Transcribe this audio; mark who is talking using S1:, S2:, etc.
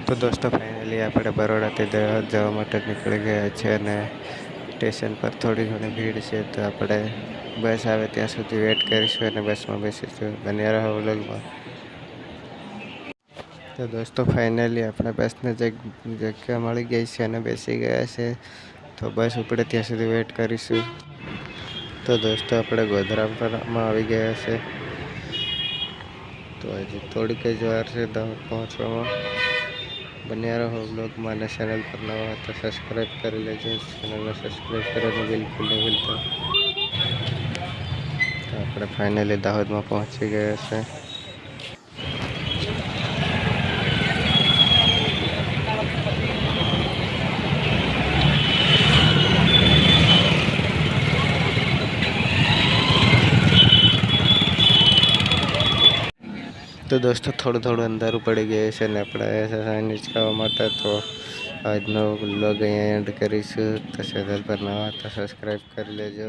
S1: તો દોસ્તો ફાઇનલી આપણે બરોડાથી દાહોદ જવા માટે નીકળી ગયા છે અને સ્ટેશન પર થોડી ઘણી ભીડ છે, તો આપણે બસ આવે ત્યાં સુધી વેટ કરીશું અને બસમાં બેસીશું. બન્યા રહો વ્લોગમાં. તો દોસ્તો ફાઇનલી આપણે બસને જગ્યા મળી ગઈ છે અને બેસી ગયા છે, તો બસ ઉપડે ત્યાં સુધી વેટ કરીશું. તો દોસ્તો આપણે ગોધરામાં આવી ગયા છે, તો હજી થોડીક જ વાર છે દાહોદ પહોંચવામાં. બન્યા રહો વ્લોગમાં અને ચેનલ પર નવા હોય તો સબસ્ક્રાઈબ કરી લેજો. ચેનલને સબસ્ક્રાઈબ કરવાનું બિલકુલ નહીં ભૂલતા. તો આપણે ફાઇનલી દાહોદમાં પહોંચી ગયા છે. તો દોસ્તો થોડું અંધારું પડી ગયું છે ને આપણે સાંજે ખાવા માટે, તો આજનો વ્લોગ અહીંયા એન્ડ કરીશું. તો ચેનલ પર નવા તો સબસ્ક્રાઈબ કરી લેજો.